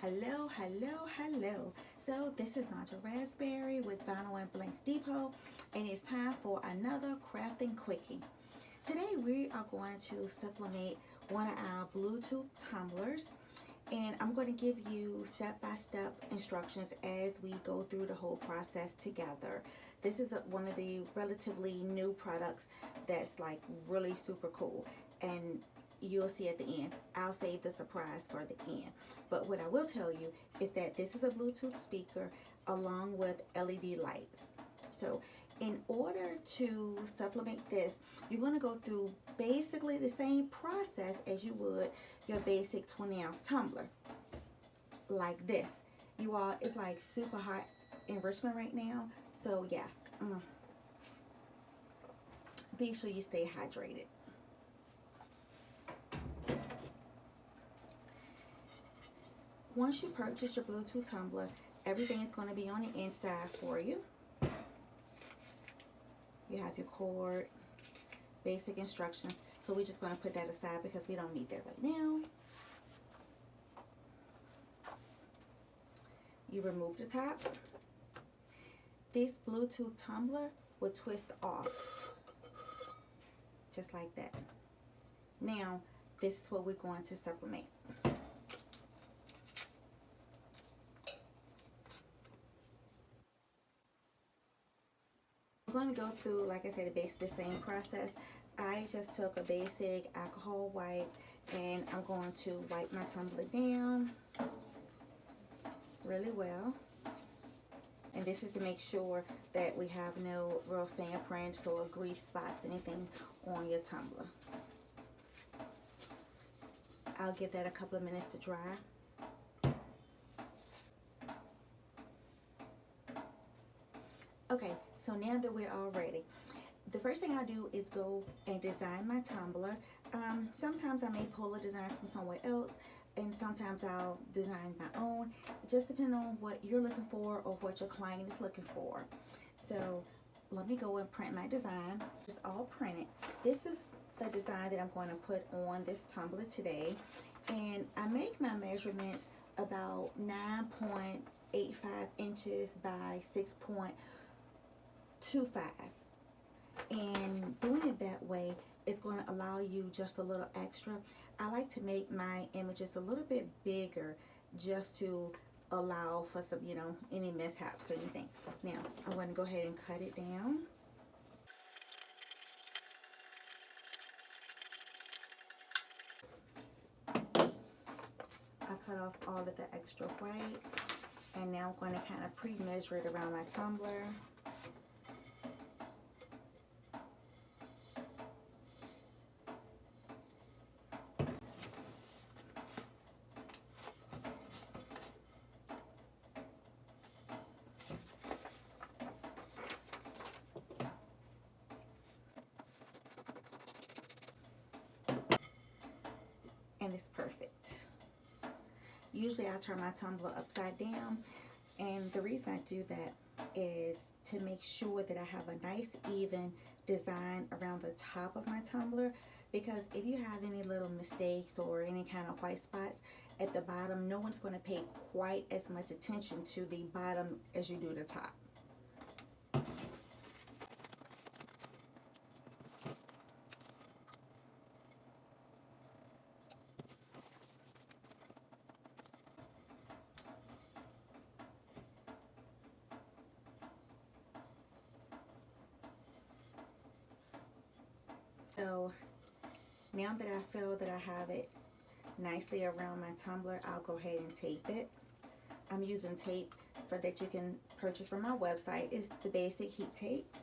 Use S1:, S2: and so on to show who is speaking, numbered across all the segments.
S1: Hello, hello, hello. So this is Naja Raspberry with Vinyl and Blanks Depot, and it's time for another crafting quickie. Today we are going to sublimate one of our Bluetooth tumblers, and I'm going to give you step-by-step instructions as we go through the whole process together. This is one of the relatively new products that's like really super cool, and you'll see at the end. I'll save the surprise for the end. But what I will tell you is that this is a Bluetooth speaker along with LED lights. So in order to sublimate this, you're going to go through basically the same process as you would your basic 20-ounce tumbler. Like this. You all, it's like super hot in Richmond right now. So yeah, be sure you stay hydrated. Once you purchase your Bluetooth tumbler, everything is going to be on the inside for you. You have your cord, basic instructions. So we're just going to put that aside because we don't need that right now. You remove the top. This Bluetooth tumbler will twist off, just like that. Now, this is what we're going to sublimate. I'm going to go through, like I said, the same process. I just took a basic alcohol wipe and I'm going to wipe my tumbler down really well. And this is to make sure that we have no real fingerprints or grease spots, anything on your tumbler. I'll give that a couple of minutes to dry. Okay, so now that we're all ready, the first thing I do is go and design my tumbler. Sometimes I may pull a design from somewhere else, and sometimes I'll design my own, just depending on what you're looking for or what your client is looking for. So let me go and print my design. It's all printed. This is the design that I'm going to put on this tumbler today, and I make my measurements about 9.85 inches by 6.25. And doing it that way is going to allow you just a little extra. I like to make my images a little bit bigger just to allow for some, any mishaps or anything. Now, I'm going to go ahead and cut it down. I cut off all of the extra white, and now I'm going to kind of pre-measure it around my tumbler. And it's perfect. Usually I turn my tumbler upside down, and the reason I do that is to make sure that I have a nice even design around the top of my tumbler, because if you have any little mistakes or any kind of white spots at the bottom, no one's going to pay quite as much attention to the bottom as you do the top. So now that I feel that I have it nicely around my tumbler, I'll go ahead and tape it. I'm using tape that you can purchase from my website. It's the basic heat tape.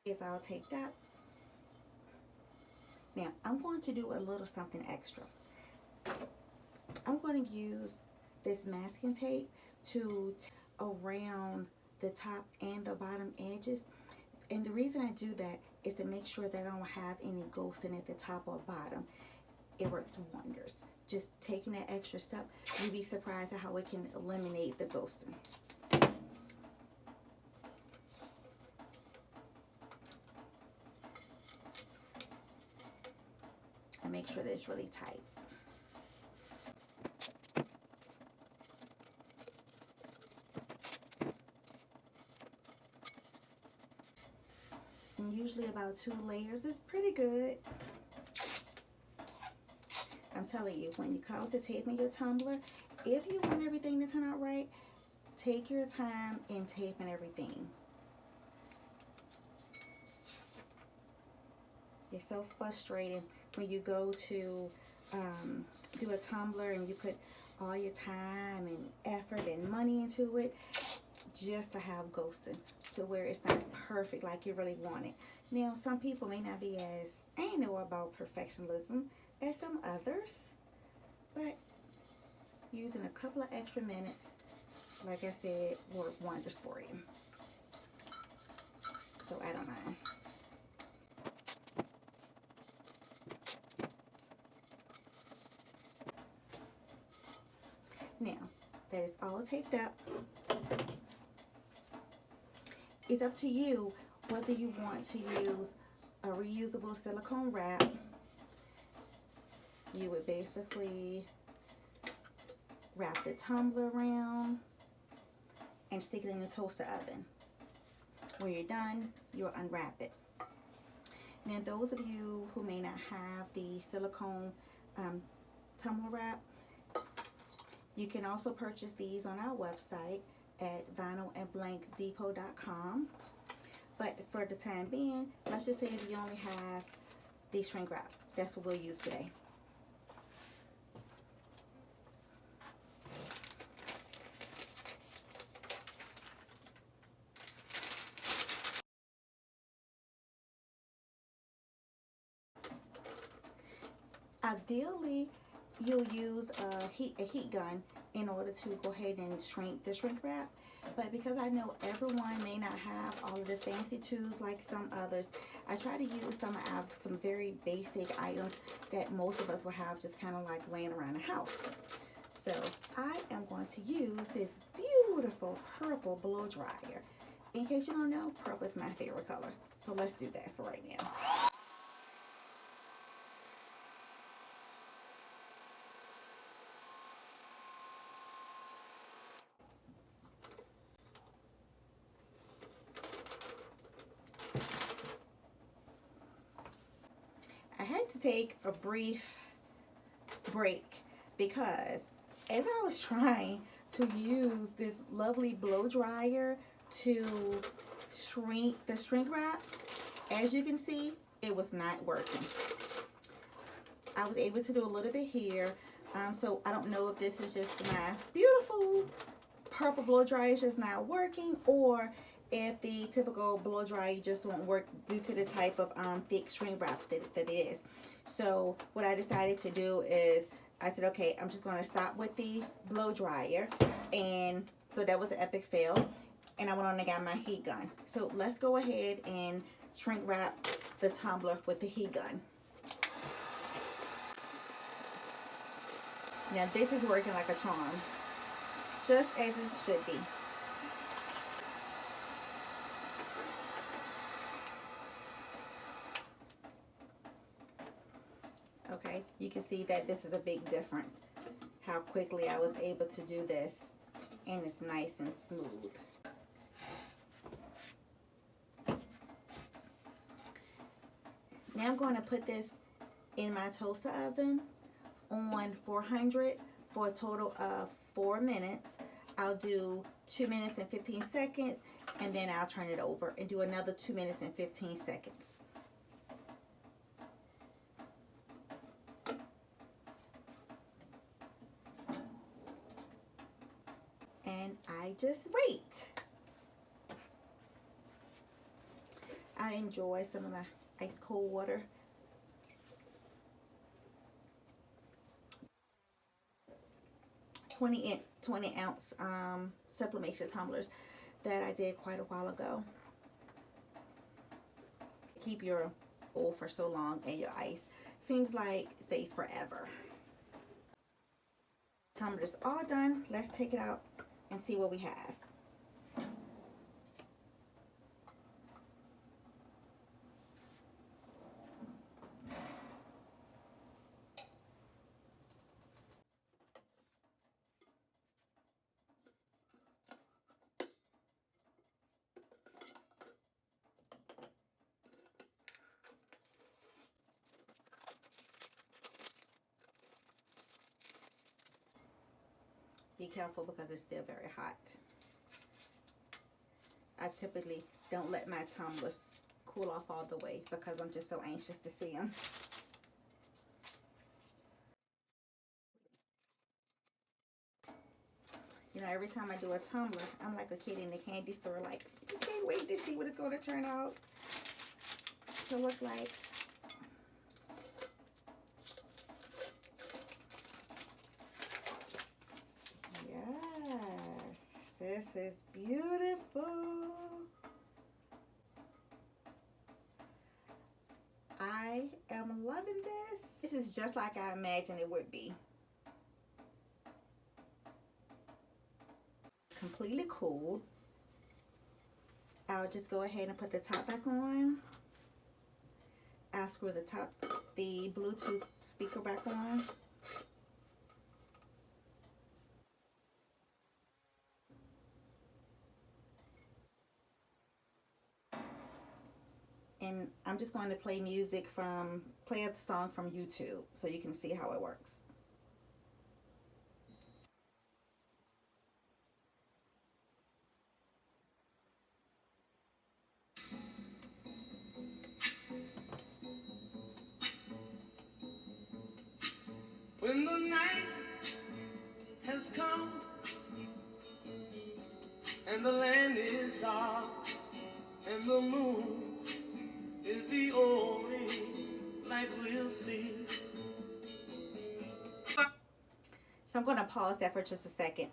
S1: Is I'll take that. Now I'm going to do a little something extra. I'm going to use this masking tape to around the top and the bottom edges, and the reason I do that is to make sure that I don't have any ghosting at the top or bottom. It works wonders. Just taking that extra step, you'd be surprised at how it can eliminate the ghosting. make sure that it's really tight. And usually about 2 layers is pretty good. I'm telling you, when it comes to taping your tumbler, if you want everything to turn out right, take your time in taping everything. It's so frustrating when you go to do a tumbler and you put all your time and effort and money into it just to have ghosting, to where it's not perfect like you really want it. Now, some people may not be as anal about perfectionism as some others, but using a couple of extra minutes, like I said, work wonders for you. So I don't mind. Now that it's all taped up, it's up to you whether you want to use a reusable silicone wrap. You would basically wrap the tumbler around and stick it in the toaster oven. When you're done, you'll unwrap it. Now, those of you who may not have the silicone tumbler wrap, you can also purchase these on our website at vinylandblanksdepot.com. But for the time being, let's just say if you only have the shrink wrap, that's what we'll use today. Ideally, you'll use a heat gun in order to go ahead and shrink the shrink wrap. But because I know everyone may not have all of the fancy tools like some others, I try to use some very basic items that most of us will have just kind of like laying around the house. So I am going to use this beautiful purple blow dryer. In case you don't know, purple is my favorite color. So let's do that for right now. I had to take a brief break because as I was trying to use this lovely blow dryer to shrink the shrink wrap, as you can see, it was not working. I was able to do a little bit here, so I don't know if this is just my beautiful purple blow dryer is just not working, or if the typical blow dryer just won't work due to the type of thick shrink wrap that it is. So what I decided to do is I said, okay, I'm just going to stop with the blow dryer. And so that was an epic fail. And I went on and got my heat gun. So let's go ahead and shrink wrap the tumbler with the heat gun. Now this is working like a charm, just as it should be. Okay, you can see that this is a big difference, how quickly I was able to do this, and it's nice and smooth. Now I'm going to put this in my toaster oven on 400 for a total of 4 minutes. I'll do 2 minutes and 15 seconds, and then I'll turn it over and do another 2 minutes and 15 seconds. And I just wait. I enjoy some of my ice cold water. $20 ounce sublimation tumblers that I did quite a while ago. Keep your bowl for so long, and your ice seems like it stays forever. Tumbler is all done. Let's take it out and see what we have. be careful because it's still very hot. I typically don't let my tumblers cool off all the way because I'm just so anxious to see them. You know, every time I do a tumbler, I'm like a kid in the candy store, like, just can't wait to see what it's going to turn out to look like. Yes, this is beautiful. I am loving this. This is just like I imagined it would be. Completely cooled. I'll just go ahead and put the top back on. I'll screw the Bluetooth speaker back on. And I'm just going to play a song from YouTube so you can see how it works.
S2: When the night has come and the land is dark and the moon is the only light we'll see.
S1: So I'm going to pause that for just a second.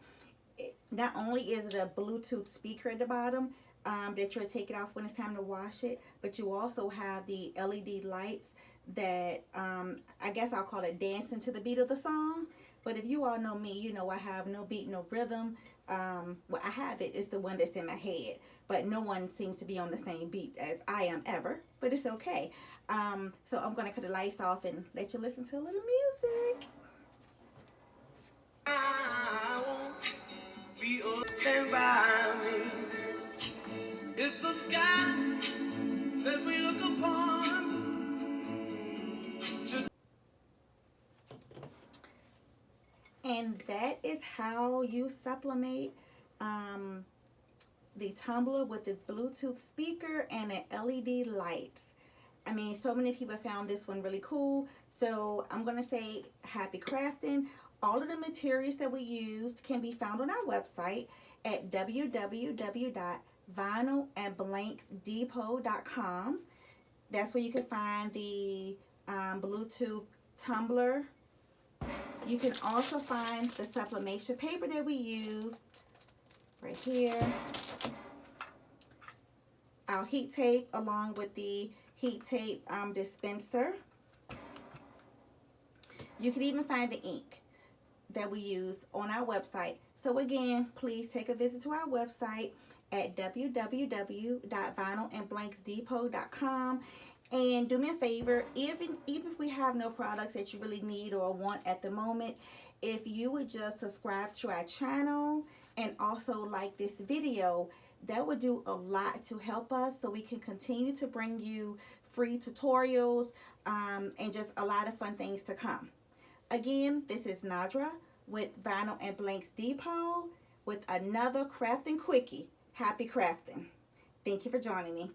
S1: Not only is it a Bluetooth speaker at the bottom that you'll take it off when it's time to wash it, but you also have the LED lights that I guess I'll call it dancing to the beat of the song. But if you all know me, you know I have no beat, no rhythm. Well, I have it. It's the one that's in my head. But no one seems to be on the same beat as I am ever. But it's okay. So I'm going to cut the lights off and let you listen to a little music.
S2: I won't be stand by me. It's the sky that we look upon.
S1: And that is how you sublimate the tumbler with the Bluetooth speaker and the LED lights. I mean, so many people found this one really cool. So I'm going to say happy crafting. All of the materials that we used can be found on our website at www.vinylandblanksdepot.com. That's where you can find the Bluetooth tumbler. You can also find the sublimation paper that we used right here. Our heat tape along with the heat tape dispenser. You can even find the ink that we use on our website. So again, please take a visit to our website at www.vinylandblanksdepot.com. And do me a favor, even if we have no products that you really need or want at the moment, if you would just subscribe to our channel and also like this video, that would do a lot to help us so we can continue to bring you free tutorials and just a lot of fun things to come. Again, this is Nadra with Vinyl and Blanks Depot with another crafting quickie. Happy crafting. Thank you for joining me.